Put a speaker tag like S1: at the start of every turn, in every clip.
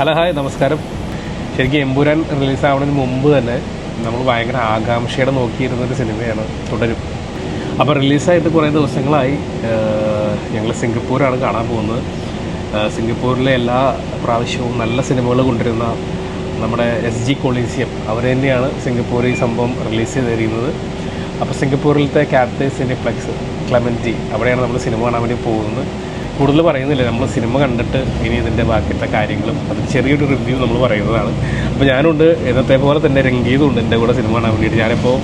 S1: Hello hi നമസ്കാരം. ശരിക്കും എമ്പുരാൻ റിലീസാവുന്നതിന് മുമ്പ് തന്നെ നമ്മൾ ഭയങ്കര ആകാംക്ഷയോടെ നോക്കിയിരുന്നൊരു സിനിമയാണ് തുടരും. അപ്പോൾ റിലീസായിട്ട് കുറേ ദിവസങ്ങളായി. ഞങ്ങൾ സിംഗപ്പൂരാണ് കാണാൻ പോകുന്നത്. സിംഗപ്പൂരിലെ എല്ലാ പ്രാവശ്യവും നല്ല സിനിമകൾ കൊണ്ടുവരുന്ന നമ്മുടെ SG കൊളീസിയം അവർ തന്നെയാണ് സിംഗപ്പൂർ ഈ സംഭവം റിലീസ് ചെയ്തിരിക്കുന്നത്. അപ്പോൾ സിംഗപ്പൂരിലത്തെ കാത്തേ സിനിപ്ലെക്സ് ക്ലെമൻറ്റി അവിടെയാണ് നമ്മൾ സിനിമ കാണാൻ വേണ്ടി പോകുന്നത്. കൂടുതൽ പറയുന്നില്ല, നമ്മൾ സിനിമ കണ്ടിട്ട് ഇനി ഇതിൻ്റെ ബാക്കിയത്തെ കാര്യങ്ങളും അത് ചെറിയൊരു റിവ്യൂ നമ്മൾ പറയുന്നതാണ്. അപ്പോൾ ഞാനുണ്ട്, എന്നത്തെ പോലെ തന്നെ രംഗീതുണ്ട് എൻ്റെ കൂടെ സിനിമ കാണാൻ വേണ്ടിയിട്ട്. ഞാനിപ്പോൾ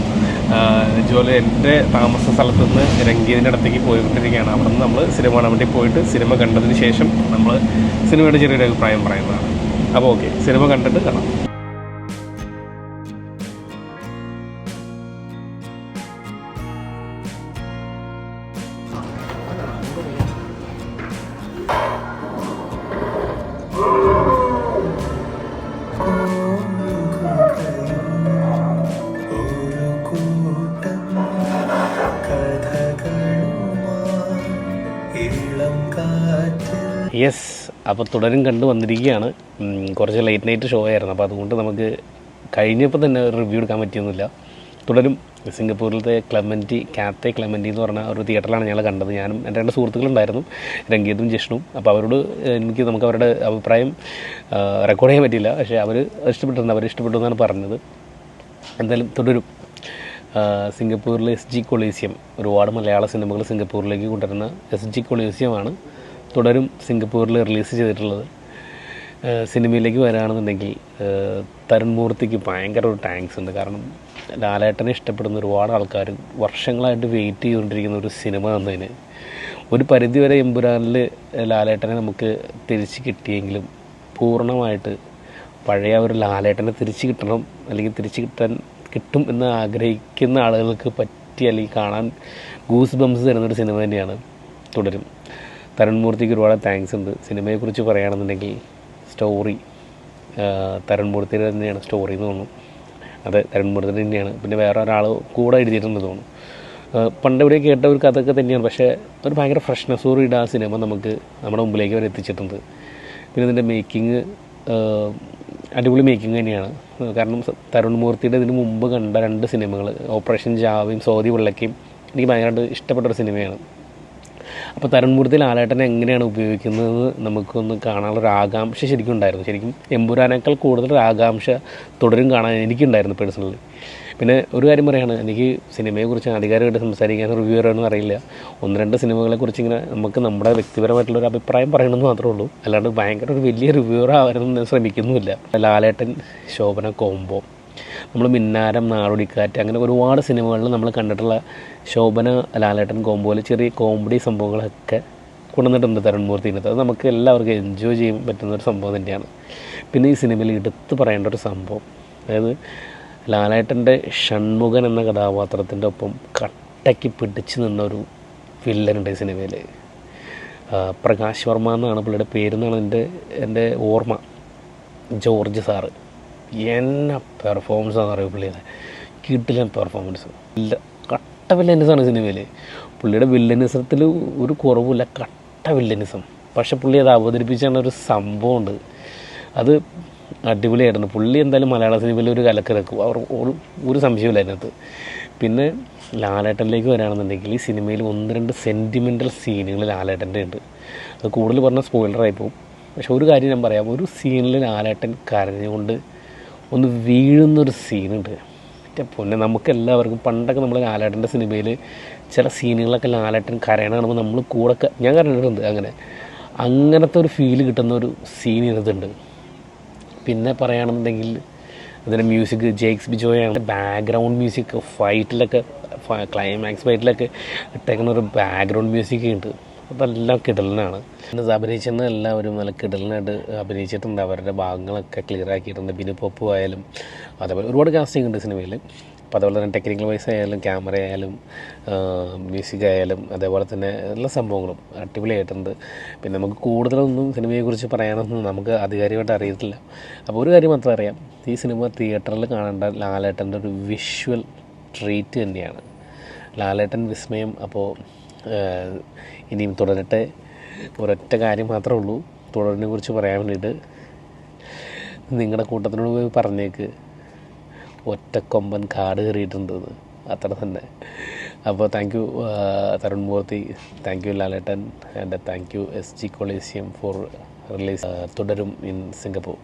S1: ഇതുപോലെ എൻ്റെ താമസ സ്ഥലത്ത് നിന്ന് രംഗീതിൻ്റെ അടുത്തേക്ക് പോയിക്കൊണ്ടിരിക്കുകയാണ്. അവിടെ നിന്ന് നമ്മൾ സിനിമ കാണാൻ വേണ്ടി പോയിട്ട് സിനിമ കണ്ടതിന് ശേഷം നമ്മൾ സിനിമയുടെ ചെറിയൊരു അഭിപ്രായം പറയുന്നതാണ്. അപ്പോൾ ഓക്കെ, സിനിമ കണ്ടിട്ട് കാണാം. യെസ്, അപ്പോൾ തുടരും കണ്ട് വന്നിരിക്കുകയാണ്. കുറച്ച് ലേറ്റ് നൈറ്റ് ഷോ ആയിരുന്നു, അപ്പോൾ അതുകൊണ്ട് നമുക്ക് കഴിഞ്ഞപ്പോൾ തന്നെ റിവ്യൂ എടുക്കാൻ പറ്റിയൊന്നുമില്ല. തുടരും സിംഗപ്പൂരിലത്തെ കാത്തേ ക്ലെമൻറ്റി എന്ന് പറഞ്ഞ ഒരു തിയേറ്ററിലാണ് ഞങ്ങൾ കണ്ടത്. ഞാനും എൻ്റെ 2 സുഹൃത്തുക്കളുണ്ടായിരുന്നു, രംഗീതും ജിഷ്ണും. അപ്പോൾ അവരോട് നമുക്ക് അവരുടെ അഭിപ്രായം റെക്കോർഡ് ചെയ്യാൻ പറ്റിയില്ല. പക്ഷേ അവർ ഇഷ്ടപ്പെട്ടു എന്നാണ് പറഞ്ഞത്. എന്തായാലും തുടരും. സിംഗപ്പൂരിലെ SG കൊളീസിയം, ഒരുപാട് മലയാള സിനിമകൾ സിംഗപ്പൂരിലേക്ക് കൊണ്ടുവരുന്ന SG കൊളീസിയമാണ് തുടരും സിംഗപ്പൂരിൽ റിലീസ് ചെയ്തിട്ടുള്ളത്. സിനിമയിലേക്ക് വരികയാണെന്നുണ്ടെങ്കിൽ തരുൺ മൂർത്തിക്ക് ഭയങ്കര ഒരു താങ്ക്സ് ഉണ്ട്. കാരണം ലാലേട്ടനെ ഇഷ്ടപ്പെടുന്ന ഒരുപാട് ആൾക്കാർ വർഷങ്ങളായിട്ട് വെയിറ്റ് ചെയ്തുകൊണ്ടിരിക്കുന്ന ഒരു സിനിമ തന്നതിന് ഒരു പരിധിവരെ എമ്പുരാനിൽ ലാലേട്ടനെ നമുക്ക് തിരിച്ച് കിട്ടിയെങ്കിലും പൂർണ്ണമായിട്ട് പഴയ ഒരു ലാലേട്ടനെ തിരിച്ച് കിട്ടണം, അല്ലെങ്കിൽ കിട്ടും എന്ന് ആഗ്രഹിക്കുന്ന ആളുകൾക്ക് പറ്റി അല്ലെങ്കിൽ കാണാൻ ഗൂസ് ബംസ് തരുന്നൊരു സിനിമ തന്നെയാണ് തുടരും. തരുൺ മൂർത്തിക്ക് ഒരുപാട് താങ്ക്സ് ഉണ്ട്. സിനിമയെക്കുറിച്ച് പറയുകയാണെന്നുണ്ടെങ്കിൽ സ്റ്റോറി തരുൺ മൂർത്തിയുടെ തന്നെയാണ് സ്റ്റോറി എന്ന് തോന്നുന്നു. അത് തരുൺ മൂർത്തി തന്നെയാണ്. പിന്നെ വേറെ ഒരാൾ കൂടെ എഴുതിയിട്ടുണ്ട് തോന്നുന്നു. പണ്ട് ഇവിടെ കേട്ട ഒരു കഥയൊക്കെ തന്നെയാണ്, പക്ഷേ ഒരു ഭയങ്കര ഫ്രഷ്നെസ്സോടുകൂടി ആ സിനിമ നമ്മുടെ മുമ്പിലേക്ക് വരെ എത്തിച്ചിട്ടുണ്ട്. പിന്നെ ഇതിൻ്റെ മേക്കിങ് അടിപൊളി മേക്കിംഗ് തന്നെയാണ്. കാരണം തരുൺ മൂർത്തിയുടെ ഇതിന് മുമ്പ് കണ്ട 2 സിനിമകൾ, ഓപ്പറേഷൻ ജാവയും സോദി വെള്ളക്കയും എനിക്ക് ഭയങ്കരമായിട്ട് ഇഷ്ടപ്പെട്ടൊരു സിനിമയാണ്. അപ്പോൾ തരുൺ മൂർത്തി ലാലേട്ടനെ എങ്ങനെയാണ് ഉപയോഗിക്കുന്നത് നമുക്കൊന്ന് കാണാനുള്ളൊരു ആകാംക്ഷ ശരിക്കും ഉണ്ടായിരുന്നു. ശരിക്കും എമ്പുരാനേക്കാൾ കൂടുതൽ ആകാംക്ഷ തുടരും കാണാൻ എനിക്കുണ്ടായിരുന്നു പേഴ്സണലി. പിന്നെ ഒരു കാര്യം പറയുകയാണ്, എനിക്ക് സിനിമയെക്കുറിച്ച് ആധികാരികമായിട്ട് സംസാരിക്കാൻ റിവ്യൂ പറയാനൊന്നും അറിയില്ല. 1-2 സിനിമകളെക്കുറിച്ച് ഇങ്ങനെ നമുക്ക് നമ്മുടെ വ്യക്തിപരമായിട്ടുള്ളൊരു അഭിപ്രായം പറയണമെന്ന് മാത്രമേ ഉള്ളൂ. അല്ലാണ്ട് ഭയങ്കര ഒരു വലിയ റിവ്യൂവർ ആവാനൊന്നും ഞാൻ ശ്രമിക്കുന്നുമില്ല. ലാലേട്ടൻ ശോഭന കോംബോ, നമ്മൾ മിന്നാരം, നാടോടിക്കാറ്റ്, അങ്ങനെ ഒരുപാട് സിനിമകളിൽ നമ്മൾ കണ്ടിട്ടുള്ള ശോഭന ലാലേട്ടൻ കോംബോയിൽ ചെറിയ കോമഡി സംഭവങ്ങളൊക്കെ കൊണ്ടുവന്നിട്ടുണ്ട് തരുൺ മൂർത്തിനകത്ത്. അത് നമുക്ക് എല്ലാവർക്കും എൻജോയ് ചെയ്യാൻ പറ്റുന്നൊരു സംഭവം തന്നെയാണ്. പിന്നെ ഈ സിനിമയിൽ എടുത്തു പറയേണ്ട ഒരു സംഭവം, അതായത് ലാലേട്ടൻ്റെ ഷൺമുഖൻ എന്ന കഥാപാത്രത്തിൻ്റെ ഒപ്പം കട്ടയ്ക്ക് പിടിച്ച് നിന്നൊരു വില്ലനുണ്ട് ഈ സിനിമയിൽ. പ്രകാശ് വർമ്മ എന്നാണ് പുള്ളിയുടെ പേരെന്നാണ് എൻ്റെ ഓർമ്മ. ജോർജ് സാറ് എന്നെ പെർഫോമൻസാണെന്ന് അറിയുമോ പുള്ളിയുടെ കിട്ടില്ല പെർഫോമൻസ്. കട്ട വില്ലനിസമാണ് സിനിമയിൽ. പുള്ളിയുടെ വില്ലനിസത്തിൽ ഒരു കുറവില്ല, കട്ട വില്ലനിസം. പക്ഷെ പുള്ളി അത് അവതരിപ്പിച്ചാണ് ഒരു സംഭവമുണ്ട്, അത് അടിപൊളിയായിരുന്നു. പുള്ളി എന്തായാലും മലയാള സിനിമയിൽ ഒരു കലക്കിറക്കും, ഒരു സംശയമില്ല അതിനകത്ത്. പിന്നെ ലാലേട്ടനിലേക്ക് വരികയാണെന്നുണ്ടെങ്കിൽ ഈ സിനിമയിൽ 1-2 സെൻറ്റിമെൻ്റൽ സീനുകൾ ലാലേട്ടൻ്റെ ഉണ്ട്. അത് കൂടുതൽ പറഞ്ഞാൽ സ്പോയിലറായി പോകും. പക്ഷെ ഒരു കാര്യം ഞാൻ പറയാം, ഒരു സീനിൽ ലാലേട്ടൻ കരഞ്ഞുകൊണ്ട് ഒന്ന് വീഴുന്നൊരു സീനുണ്ട്. പിന്നെ നമുക്കെല്ലാവർക്കും പണ്ടൊക്കെ നമ്മൾ ലാലേട്ടൻ്റെ സിനിമയിൽ ചില സീനുകളൊക്കെ ലാലേട്ടൻ കരയണമാകുമ്പോൾ നമ്മൾ കൂടെ ഞാൻ കണ്ടിട്ടുണ്ട്. അങ്ങനത്തെ ഒരു ഫീല് കിട്ടുന്ന ഒരു സീൻ ഇതുണ്ട്. പിന്നെ പറയുകയാണെന്നുണ്ടെങ്കിൽ അതിൻ്റെ മ്യൂസിക് ജെയ്ക്സ് ബിജോയാണ്. ബാക്ക്ഗ്രൗണ്ട് മ്യൂസിക് ക്ലൈമാക്സ് ഫൈറ്റിലൊക്കെ ഇട്ടേക്കുന്ന ഒരു ബാക്ക്ഗ്രൗണ്ട് മ്യൂസിക് ഉണ്ട്. അതെല്ലാം കിടലിനാണ്. അഭിനയിച്ചിരുന്ന എല്ലാവരും നല്ല കിടലിനായിട്ട് അഭിനയിച്ചിട്ടുണ്ട്. അവരുടെ ഭാഗങ്ങളൊക്കെ ക്ലിയർ ആക്കിയിട്ടുണ്ട്. ബിനു പോപ്പു ആയാലും അതേപോലെ ഒരുപാട് കാസ്റ്റിംഗ് ഉണ്ട് സിനിമയിൽ. അപ്പോൾ അതുപോലെ തന്നെ ടെക്നിക്കൽ വൈസ് ആയാലും ക്യാമറ ആയാലും മ്യൂസിക് ആയാലും അതേപോലെ തന്നെ എല്ലാ സംഭവങ്ങളും അടിപൊളിയായിട്ടുണ്ട്. പിന്നെ നമുക്ക് കൂടുതലൊന്നും സിനിമയെക്കുറിച്ച് പറയാനൊന്നും നമുക്ക് ആധികാരികമായിട്ട് അറിയത്തില്ല. അപ്പോൾ ഒരു കാര്യം മാത്രം അറിയാം, ഈ സിനിമ തിയേറ്ററിൽ കാണേണ്ട ലാലേട്ടൻ്റെ ഒരു വിഷ്വൽ ട്രീറ്റ് തന്നെയാണ്. ലാലേട്ടൻ വിസ്മയം. അപ്പോൾ ഇനിയും തുടരട്ടെ. ഒരൊറ്റ കാര്യം മാത്രമേ ഉള്ളൂ തുടരിനെ കുറിച്ച് പറയാൻ വേണ്ടിയിട്ട്. നിങ്ങളുടെ കൂട്ടത്തിനോട് പോയി പറഞ്ഞേക്ക് ഒറ്റക്കൊമ്പൻ കാട് കയറിയിട്ടുണ്ടെന്ന്, അത്ര തന്നെ. അപ്പോൾ thank you Tarun Moorthy, thank you Lalettan, and thank you SG Coliseum for release Thudarum in Singapore.